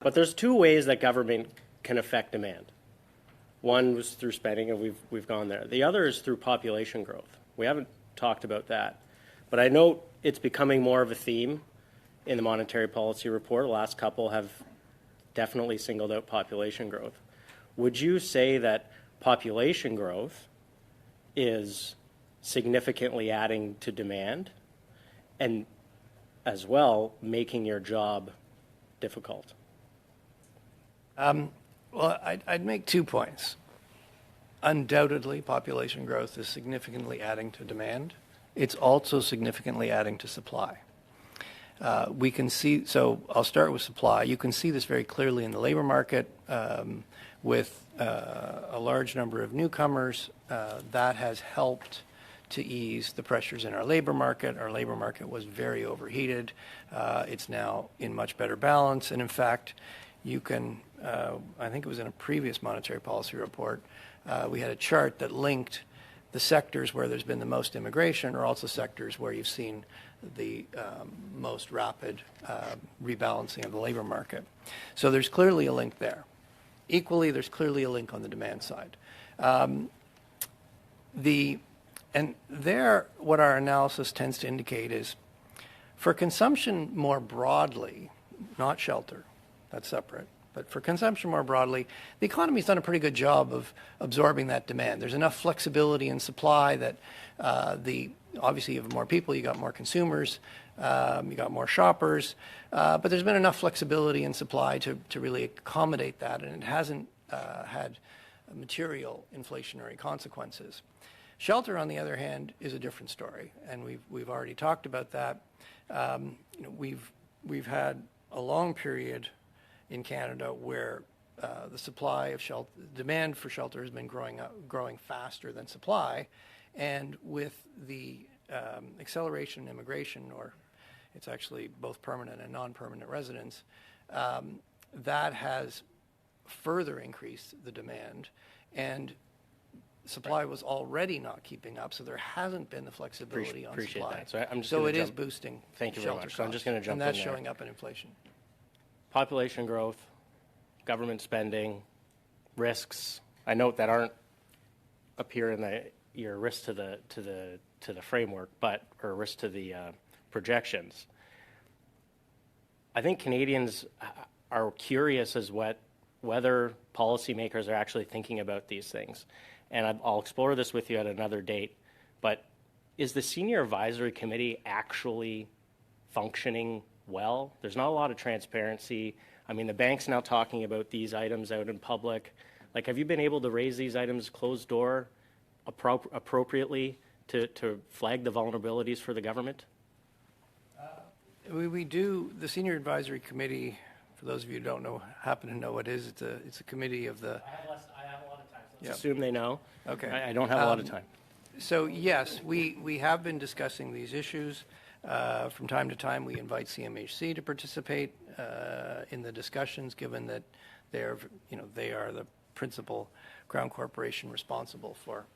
But there's two ways that government can affect demand. One was through spending, and we've gone there. The other is through population growth. We haven't talked about that. But I know it's becoming more of a theme in the monetary policy report. The last couple have definitely singled out population growth. Would you say that population growth is significantly adding to demand and as well making your job difficult? Well, I'd make 2 points. Undoubtedly, population growth is significantly adding to demand. It's also significantly adding to supply. We can see, so I'll start with supply. You can see this very clearly in the labor market with a large number of newcomers. That has helped to ease the pressures in our labor market. Our labor market was very overheated. It's now in much better balance. And in fact, you can, I think it was in a previous monetary policy report, we had a chart that linked the sectors where there's been the most immigration are also sectors where you've seen the most rapid rebalancing of the labor market. So there's clearly a link there. Equally, there's clearly a link on the demand side. And there, what our analysis tends to indicate is for consumption more broadly, not shelter, that's separate, but for consumption more broadly, the economy's done a pretty good job of absorbing that demand. There's enough flexibility in supply that obviously you have more people, you got more consumers, you got more shoppers, but there's been enough flexibility in supply to really accommodate that, and it hasn't had material inflationary consequences. Shelter, on the other hand, is a different story, and we've already talked about that. We've had a long period in Canada where the supply of shelter, demand for shelter has been growing faster than supply, and with the acceleration in immigration, or it's actually both permanent and non-permanent residents, that has further increased the demand, and supply was already not keeping up, so there hasn't been the flexibility on supply. That. So I'm just so it is boosting. Thank you very much. So I'm just going to jump in there. And that's showing up in inflation. Population growth, government spending, risks. I note that aren't appear in your risk to the framework, or risk to the projections. I think Canadians are curious as whether policymakers are actually thinking about these things. And I'll explore this with you at another date, but is the Senior Advisory Committee actually functioning well? There's not a lot of transparency. I mean, the bank's now talking about these items out in public. Like, have you been able to raise these items closed door appropriately to flag the vulnerabilities for the government? We do. The Senior Advisory Committee, for those of you who don't know, happen to know what it is, it's a committee of the... I have a lot of time. Let's assume they know. Okay. I don't have a lot of time. So yes, we have been discussing these issues. From time to time, we invite CMHC to participate in the discussions, given that they are the principal Crown corporation responsible for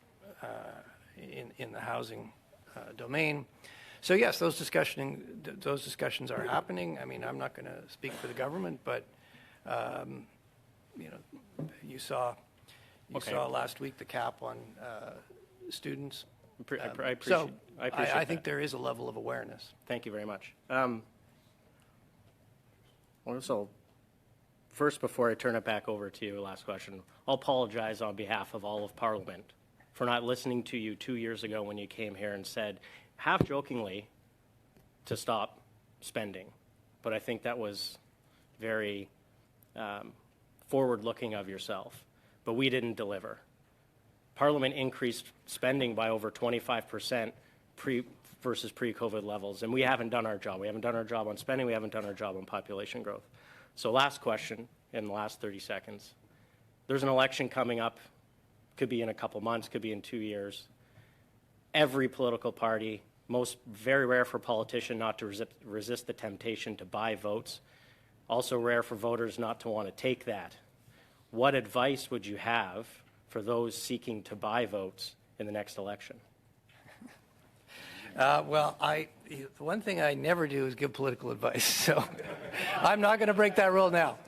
in the housing domain. So yes, those discussions are happening. I mean, I'm not going to speak for the government, but you saw last week the cap on students. I think there is a level of awareness. Thank you very much. So first, before I turn it back over to you, last question, I'll apologize on behalf of all of Parliament for not listening to you 2 years ago when you came here and said, half jokingly, to stop spending. But I think that was very forward-looking of yourself. But we didn't deliver. Parliament increased spending by over 25% versus pre-COVID levels, and we haven't done our job. We haven't done our job on spending. We haven't done our job on population growth. So last question in the last 30 seconds. There's an election coming up. Could be in a couple months, could be in 2 years. Every political party, very rare for a politician not to resist the temptation to buy votes. Also rare for voters not to want to take that. What advice would you have for those seeking to buy votes in the next election? Well, the one thing I never do is give political advice, so I'm not going to break that rule now.